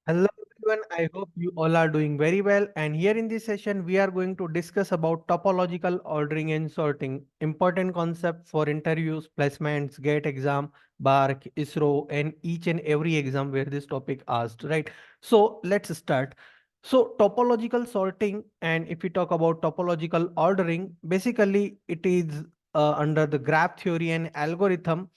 Hello everyone, I hope you all are doing very well. And here in this session, we are going to discuss about topological ordering and sorting, important concept for interviews, placements, GATE exam, BARC, ISRO, and each and every exam where this topic asked, right? So let's start. So topological sorting, and if we talk about topological ordering, basically it is under the graph theory and algorithm.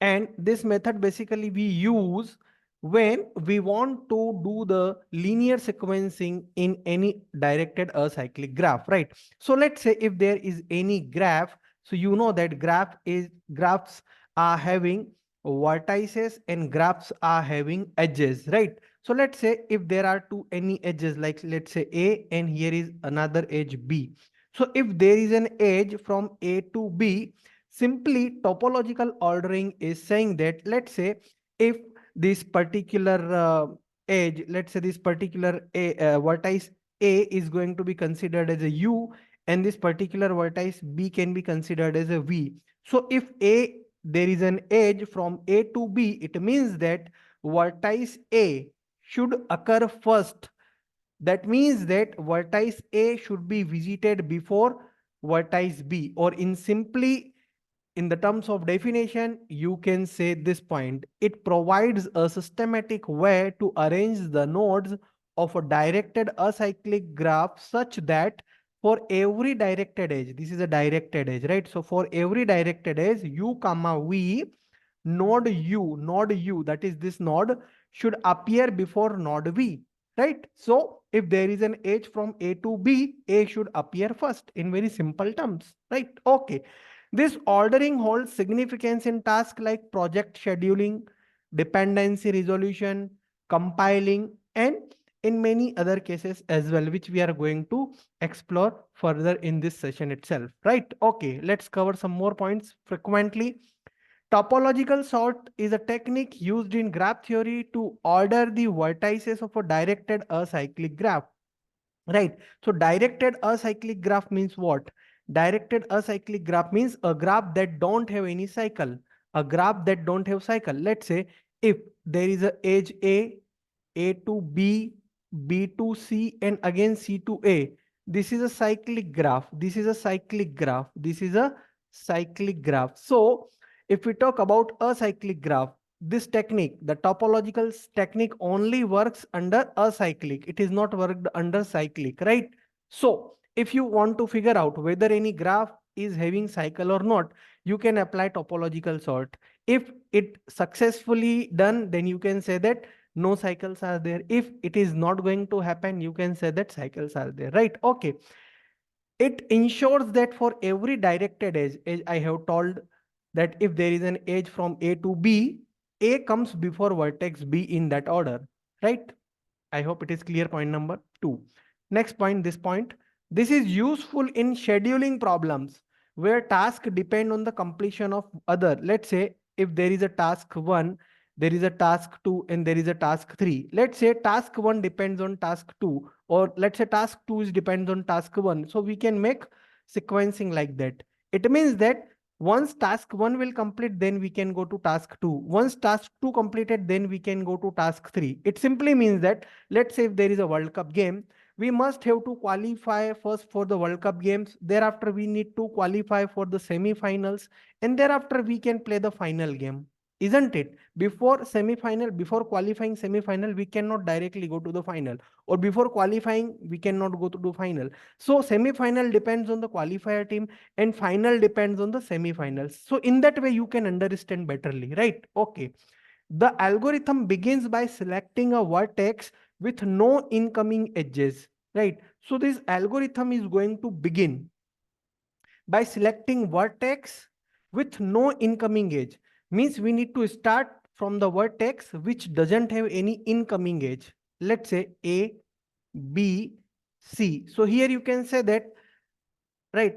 And this method basically we use when we want to do the linear sequencing in any directed acyclic graph, right? So let's say if there is any graph, so you know that graphs are having vertices and graphs are having edges, right? So let's say if there are any edges, like let's say A and here is another edge B. So if there is an edge from A to B, simply topological ordering is saying that, let's say if this particular edge, let's say this particular vertex A is going to be considered as a U, and this particular vertex B can be considered as a V. So if there is an edge from A to B, it means that vertex A should occur first. That means that vertex A should be visited before vertex B, or in the terms of definition, you can say this point. It provides a systematic way to arrange the nodes of a directed acyclic graph such that for every directed edge, this is a directed edge, right? So for every directed edge, U comma V, node U, that is this node, should appear before node V, right? So if there is an edge from A to B, A should appear first in very simple terms, right? Okay. This ordering holds significance in tasks like project scheduling, dependency resolution, compiling, and in many other cases as well, which we are going to explore further in this session itself, right? Okay, let's cover some more points frequently. Topological sort is a technique used in graph theory to order the vertices of a directed acyclic graph. Right. So directed acyclic graph means what? Directed acyclic graph means a graph that don't have any cycle. A graph that don't have cycle. Let's say if there is a edge A to B, B to C, and again C to A. This is a cyclic graph. This is a cyclic graph. This is a cyclic graph. So if we talk about a cyclic graph, this technique, the topological technique, only works under acyclic. It is not worked under cyclic, right? So if you want to figure out whether any graph is having cycle or not, you can apply topological sort. If it successfully done, then you can say that no cycles are there. If it is not going to happen, you can say that cycles are there, right? Okay. It ensures that for every directed edge, as I have told, that if there is an edge from A to B, A comes before vertex B in that order, right? I hope it is clear. Point number 2. Next point, this point. This is useful in scheduling problems where tasks depend on the completion of other. Let's say if there is a task 1, there is a task 2, and there is a task 3. Let's say task 1 depends on task 2, or let's say task 2 is depends on task 1. So we can make sequencing like that. It means that once task 1 will complete, then we can go to task 2. Once task 2 completed, then we can go to task 3. It simply means that, let's say if there is a World Cup game, we must have to qualify first for the World Cup games. Thereafter, we need to qualify for the semi-finals, and thereafter we can play the final game. Isn't it? Before semi-final, before qualifying semi-final, we cannot directly go to the final, or before qualifying, we cannot go to the final. So semi-final depends on the qualifier team, and final depends on the semi-finals. So in that way, you can understand betterly, right? Okay. The algorithm begins by selecting a vertex with no incoming edges, right? So this algorithm is going to begin by selecting vertex with no incoming edge. Means we need to start from the vertex which doesn't have any incoming edge. Let's say A, B, C. So here you can say that, right,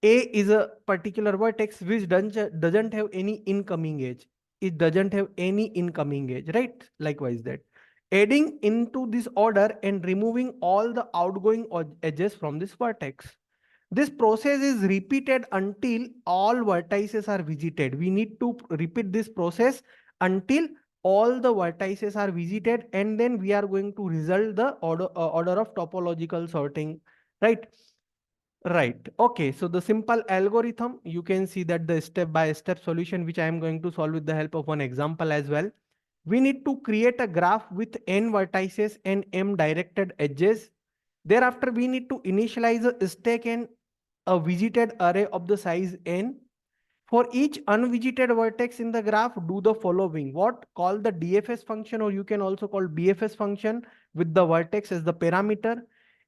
A is a particular vertex which doesn't have any incoming edge. It doesn't have any incoming edge, right? Likewise that. Adding into this order and removing all the outgoing edges from this vertex. This process is repeated until all vertices are visited. We need to repeat this process until all the vertices are visited, and then we are going to result the order of topological sorting, right? Right. Okay. So the simple algorithm, you can see that the step-by-step solution, which I am going to solve with the help of one example as well. We need to create a graph with n vertices and m directed edges. Thereafter, we need to initialize a stack and a visited array of the size n. For each unvisited vertex in the graph, do the following. What? Call the DFS function, or you can also call BFS function with the vertex as the parameter.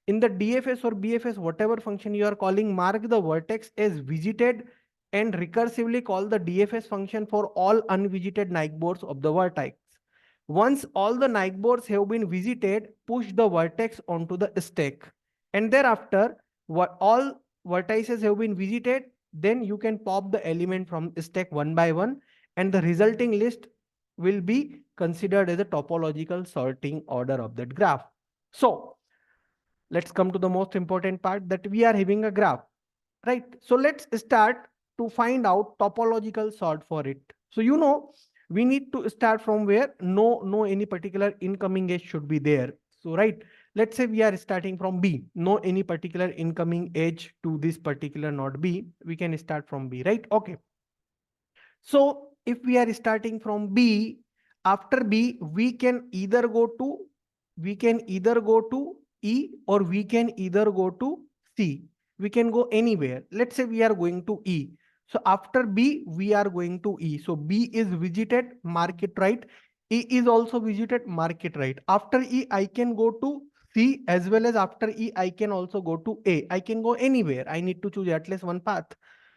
In the DFS or BFS, whatever function you are calling, mark the vertex as visited and recursively call the DFS function for all unvisited neighbors of the vertex. Once all the neighbors have been visited, push the vertex onto the stack. And thereafter, all vertices have been visited, then you can pop the element from stack one by one, and the resulting list will be considered as a topological sorting order of that graph. So let's come to the most important part, that we are having a graph, right? So let's start to find out topological sort for it. So we need to start from where no any particular incoming edge should be there. So right, let's say we are starting from B, no any particular incoming edge to this particular node B, we can start from B, right? Okay. So if we are starting from B, after B, we can either go to E, or we can either go to C. We can go anywhere. Let's say we are going to E. So after B, we are going to E. So B is visited, mark it right. E is also visited, mark it right. After E, I can go to C, as well as after E, I can also go to A. I can go anywhere. I need to choose at least one path.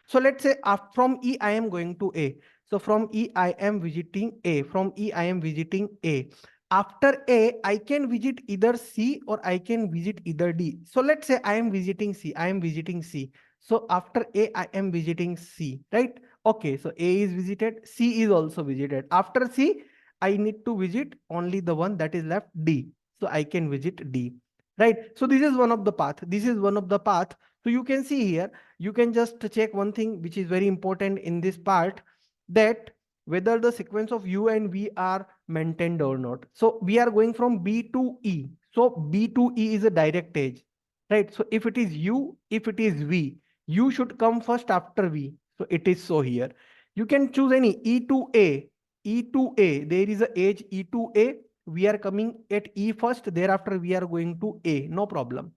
So let's say from E, I am going to A. So from E, I am visiting A. From E, I am visiting A. After A, I can visit either C or I can visit either D. So let's say I am visiting C. I am visiting C. So after A, I am visiting C, right? Okay, so A is visited, C is also visited. After C, I need to visit only the one that is left, D. So I can visit D, right? So this is one of the path. This is one of the path. So you can see here, you can just check one thing which is very important in this part, that whether the sequence of U and V are maintained or not. So we are going from B to E. So B to E is a direct edge, right? So if it is U, if it is V, U should come first after V. So it is so here. You can choose any E to A. E to A, there is a edge E to A. We are coming at E first, thereafter we are going to A, no problem.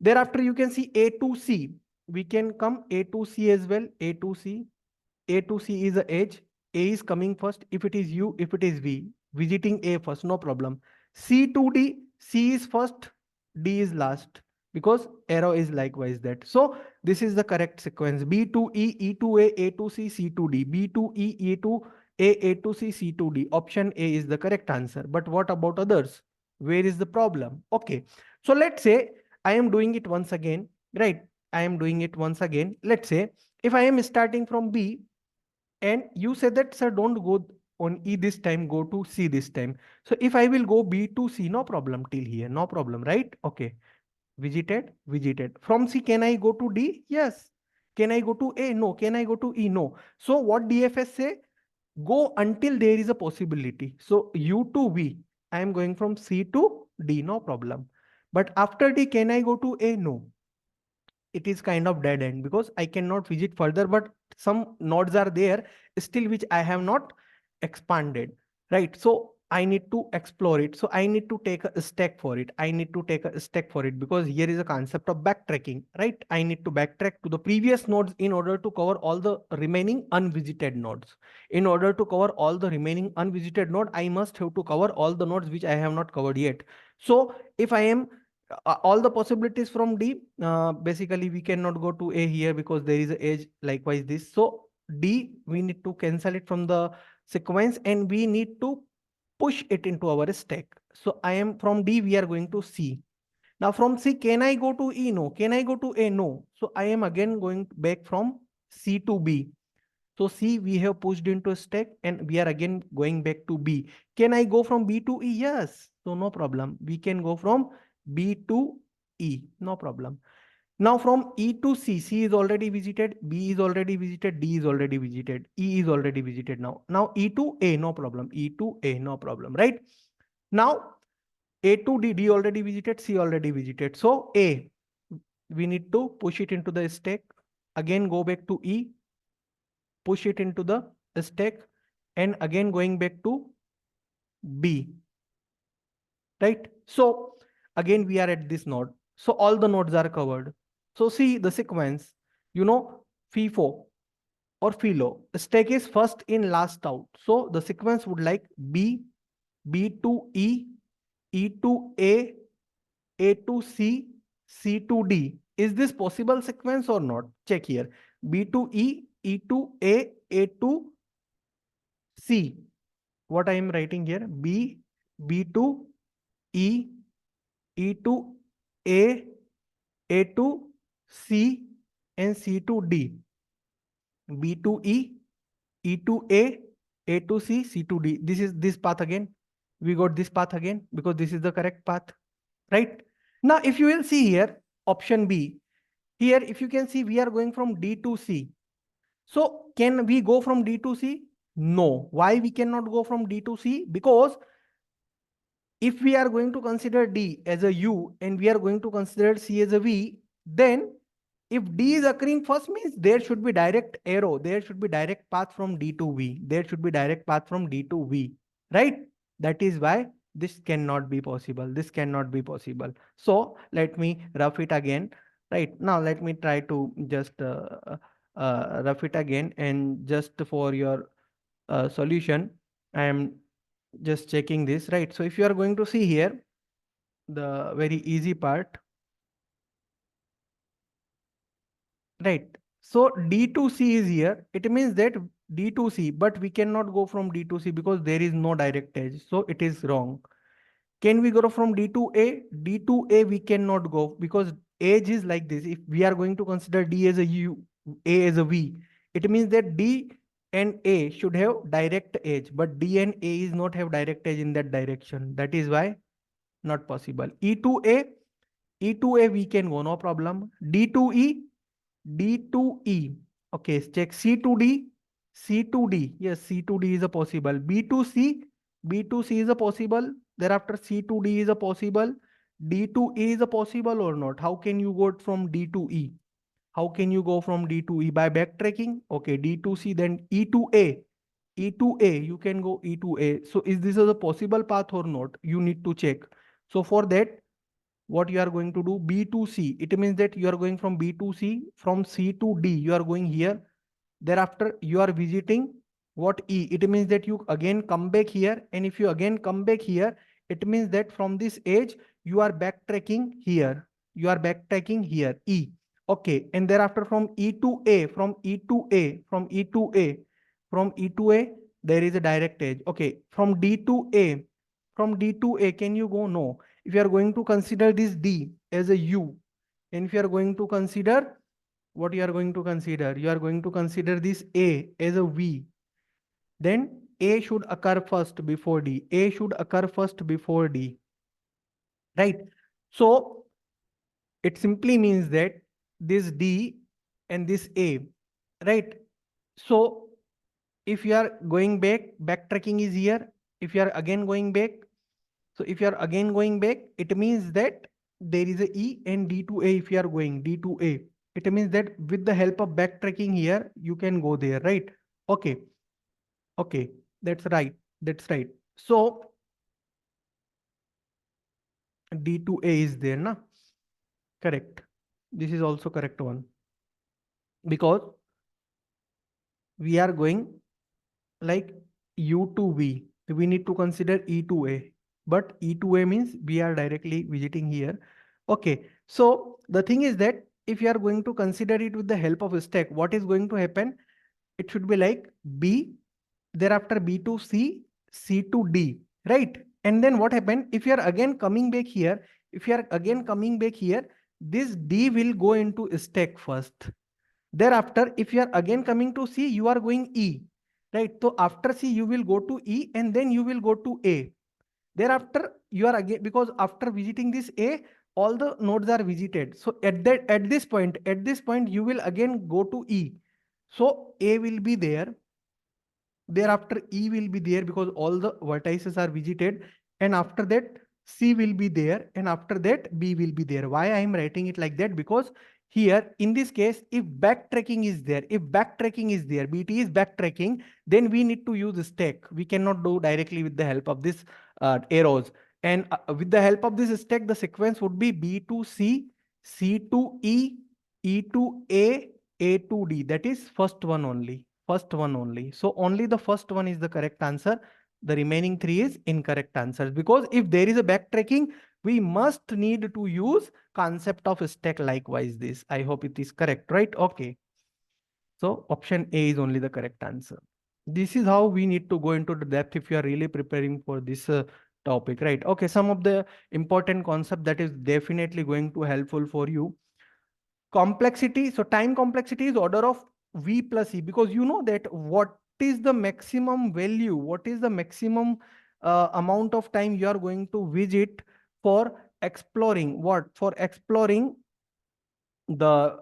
Thereafter you can see A to C. We can come A to C as well, A to C. A to C is the edge. A is coming first. If it is U, if it is V, visiting A first, no problem. C to D, C is first, D is last, because arrow is likewise that. So this is the correct sequence. B to E, E to A to C, C to D. B to E, E to A to C, C to D. Option A is the correct answer. But what about others? Where is the problem? Okay. So let's say I am doing it once again, right? I am doing it once again. Let's say if I am starting from B, and you said that, sir, don't go on E this time, go to C this time. So if I will go B to C, no problem till here, no problem, right? Okay. Visited. From C, can I go to D? Yes. Can I go to A? No. Can I go to E? No. So what DFS say? Go until there is a possibility. So U to V, I am going from C to D, no problem. But after D, can I go to A? No. It is kind of dead end, because I cannot visit further, but some nodes are there still which I have not expanded, right? So I need to explore it. So I need to take a stack for it. I need to take a stack for it, because here is a concept of backtracking, right? I need to backtrack to the previous nodes in order to cover all the remaining unvisited nodes. In order to cover all the remaining unvisited node, I must have to cover all the nodes which I have not covered yet. So if I am all the possibilities from D, basically we cannot go to A here because there is a edge likewise this. So D, we need to cancel it from the sequence, and we need to push it into our stack. So I am from D, we are going to C. Now from C, can I go to E? No. Can I go to A? No. So I am again going back from C to B. So C, we have pushed into a stack, and we are again going back to B. Can I go from B to E? Yes. So no problem. We can go from B to E. No problem. Now from E to C, C is already visited, B is already visited, D is already visited, E is already visited now. Now E to A, no problem. E to A, no problem, right? Now A to D, D already visited, C already visited. So A, we need to push it into the stack. Again, go back to E, push it into the stack, and again going back to B, right? So again, we are at this node. So all the nodes are covered. So see the sequence, you know, FIFO or FILO. Stack is first in, last out. So the sequence would like B, B to E, E to A to C, C to D. Is this possible sequence or not? Check here. B to E to A to C. What I am writing here? B, B to E, E to A to C, and C to D. B to E to A to C, C to D. This is this path again. We got this path again because this is the correct path, right? Now, if you will see here, option B, here, if you can see, we are going from D to C. So can we go from D to C? No. Why we cannot go from D to C? Because if we are going to consider D as a U and we are going to consider C as a V, then if D is occurring first means there should be direct arrow. There should be direct path from D to V. There should be direct path from D to V, right? That is why this cannot be possible. This cannot be possible. So let me rough it again. Right now, let me try to just rough it again, and just for your solution, I am just checking this, right? So if you are going to see here, the very easy part, right? So D to C is here. It means that D to C, but we cannot go from D to C because there is no direct edge. So it is wrong. Can we go from D to A? D to A we cannot go because edge is like this. If we are going to consider D as a U, A as a V, it means that D and A should have direct edge, but D and A is not have direct edge in that direction. That is why not possible. E to A, E to A we can go, no problem. D to E, D to E. Okay, check C to D, C to D. Yes, C to D is a possible. B to C, B to C is a possible. Thereafter C to D is a possible. D to E is a possible or not? How can you go from D to E? How can you go from D to E? By backtracking? Okay, D to C, then E to A. E to A, you can go E to A. So is this a possible path or not? You need to check. So for that, what you are going to do, B to C, it means that you are going from B to C, from C to D, you are going here. Thereafter, you are visiting what E, it means that you again come back here. And if you again come back here, it means that from this edge, you are backtracking here. You are backtracking here, E. Okay. And thereafter from E to A, from E to A, from E to A, from E to A, there is a direct edge. Okay. From D to A, from D to A, can you go? No. If you are going to consider this D as a U, and if you are going to consider what you are going to consider, you are going to consider this A as a V, then A should occur first before D. A should occur first before D, right? So it simply means that this D and this A, right? So if you are going back, backtracking is here. If you are again going back, so if you are again going back, it means that there is a E and D to A. If you are going D to A, it means that with the help of backtracking here, you can go there, right? Okay. Okay. That's right. That's right. So D to A is there, na? Correct. This is also correct one because we are going like U to V. We need to consider E to A, but E to A means we are directly visiting here. Okay. So the thing is that if you are going to consider it with the help of a stack, what is going to happen? It should be like B, thereafter B to C, C to D, right? And then what happened? If you are again coming back here, if you are again coming back here, this D will go into stack first. Thereafter, if you are again coming to C, you are going E, right? So after C, you will go to E and then you will go to A. Thereafter, you are again, because after visiting this A, all the nodes are visited. So at this point, you will again go to E. So A will be there. Thereafter, E will be there because all the vertices are visited. And after that, C will be there. And after that, B will be there. Why I am writing it like that? Because here, in this case, if backtracking is there, BT is backtracking, then we need to use stack. We cannot do directly with the help of this arrows. And with the help of this stack, the sequence would be B to C, C to E, E to A to D. That is first one only. First one only. So only the first one is the correct answer. The remaining three is incorrect answers. Because if there is a backtracking, we must need to use concept of stack likewise this. I hope it is correct, right? Okay. So option A is only the correct answer. This is how we need to go into the depth if you are really preparing for this topic, right? Okay, some of the important concept that is definitely going to helpful for you. Complexity, so time complexity is order of V plus E, because you know that what is the maximum value, what is the maximum amount of time you are going to visit for exploring what? For exploring the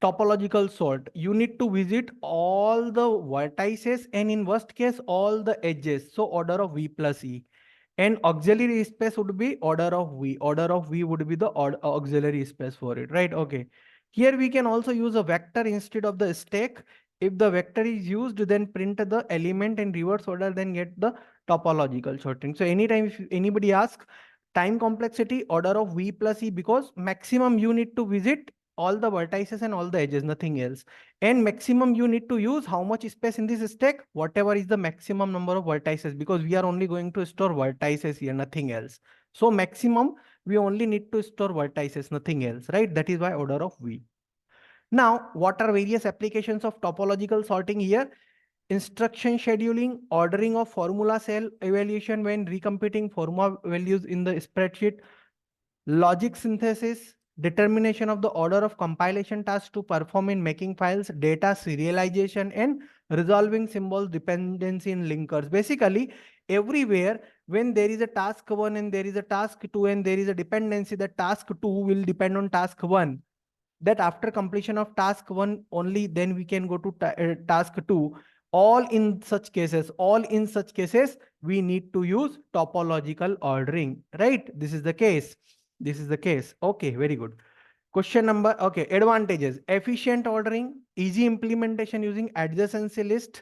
topological sort. You need to visit all the vertices and in worst case all the edges. So order of V plus E. And auxiliary space would be order of V. Order of V would be the auxiliary space for it, right? Okay. Here we can also use a vector instead of the stack. If the vector is used, then print the element in reverse order, then get the topological sorting. So anytime if anybody asks time complexity, order of V plus E, because maximum you need to visit all the vertices and all the edges, nothing else. And maximum you need to use how much space in this stack? Whatever is the maximum number of vertices, because we are only going to store vertices here, nothing else. So maximum, we only need to store vertices, nothing else, right? That is why order of V. Now, what are various applications of topological sorting here? Instruction scheduling, ordering of formula cell evaluation when recomputing formula values in the spreadsheet, logic synthesis, determination of the order of compilation tasks to perform in making files, data serialization, and resolving symbols dependency in linkers. Basically, everywhere when there is a task 1 and there is a task 2 and there is a dependency, the task 2 will depend on task 1. That after completion of task 1 only, then we can go to task 2. All in such cases, we need to use topological ordering, right? This is the case. This is the case. Okay, very good. Question number, okay, advantages: efficient ordering, easy implementation using adjacency list,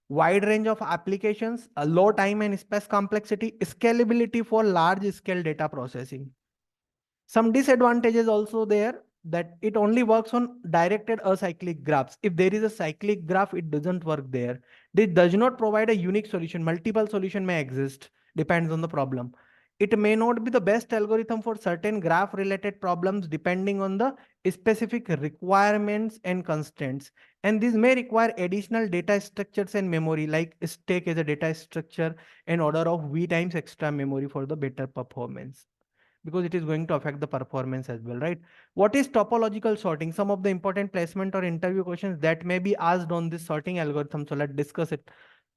wide range of applications, a low time and space complexity, scalability for large scale data processing. Some disadvantages also there, that it only works on directed acyclic graphs. If there is a cyclic graph, it doesn't work there. This does not provide a unique solution. Multiple solution may exist, depends on the problem. It may not be the best algorithm for certain graph related problems depending on the specific requirements and constraints. And this may require additional data structures and memory, like stack as a data structure and order of V times extra memory for the better performance, because it is going to affect the performance as well, right? What is topological sorting? Some of the important placement or interview questions that may be asked on this sorting algorithm. So let's discuss it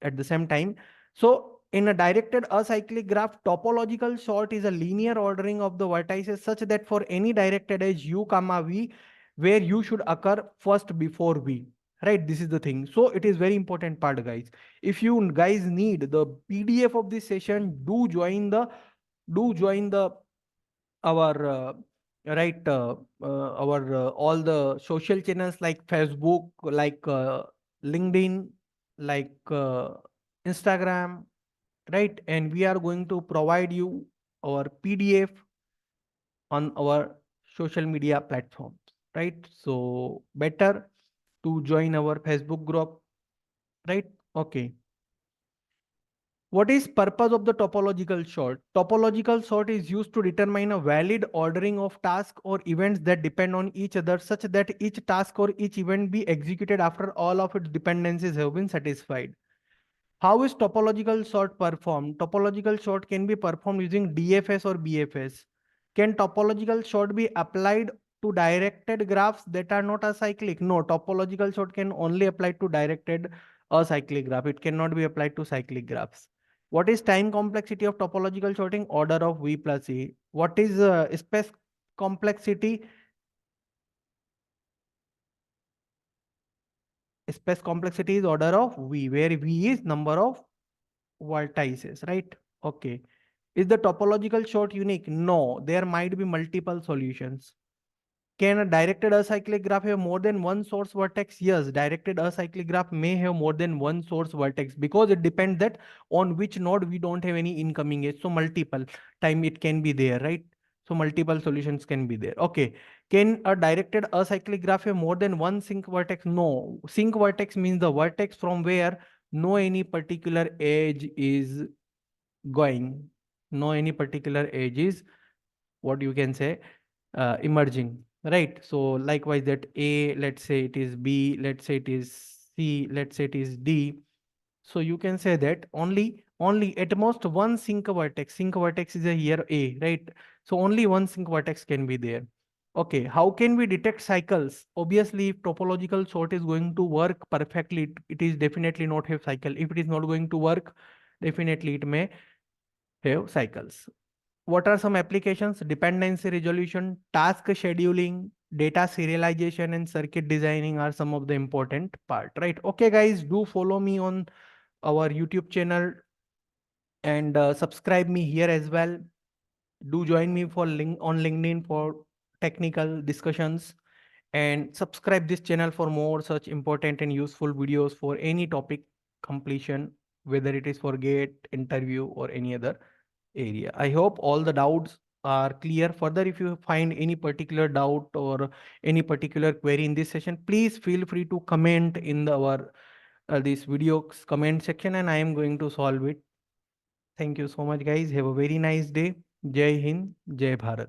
at the same time. So in a directed acyclic graph, topological sort is a linear ordering of the vertices such that for any directed edge u comma v, where u should occur first before v, right? This is the thing. So it is very important part, guys. If you guys need the PDF of this session, do join the our right our all the social channels like Facebook, like LinkedIn, like Instagram, right? And we are going to provide you our PDF on our social media platforms, right? So better to join our Facebook group, right? Okay. What is purpose of the topological sort? Topological sort is used to determine a valid ordering of tasks or events that depend on each other, such that each task or each event be executed after all of its dependencies have been satisfied. How is topological sort performed? Topological sort can be performed using DFS or BFS. Can topological sort be applied to directed graphs that are not acyclic? No, topological sort can only apply to directed acyclic graph. It cannot be applied to cyclic graphs. What is time complexity of topological sorting? Order of V plus E. What is space complexity, space complexity is order of V, where V is number of vertices, right? Okay. Is the topological sort unique? No, there might be multiple solutions. Can a directed acyclic graph have more than one source vertex? Yes, directed acyclic graph may have more than one source vertex because it depends that on which node we don't have any incoming edge. So multiple time it can be there, right? So multiple solutions can be there. Okay. Can a directed acyclic graph have more than one sync vertex? No. Sync vertex means the vertex from where no any particular edge is going. No any particular edge is what you can say emerging, right? So likewise that A, let's say it is B, let's say it is C, let's say it is D. So you can say that only at most one sync vertex is a here A, right? So only one sync vertex can be there. Okay, how can we detect cycles? Obviously, if topological sort is going to work perfectly, it is definitely not have cycle. If it is not going to work, definitely it may have cycles. What are some applications? Dependency resolution, task scheduling, data serialization, and circuit designing are some of the important part, right? Okay, guys, do follow me on our YouTube channel and subscribe me here as well. Do join me for link on LinkedIn for technical discussions and subscribe this channel for more such important and useful videos for any topic completion, whether it is for gate, interview or any other area. I hope all the doubts are clear. Further, if you find any particular doubt or any particular query in this session, please feel free to comment in our this video's comment section and I am going to solve it. Thank you so much, guys. Have a very nice day. Jai Hind, Jai Bharat.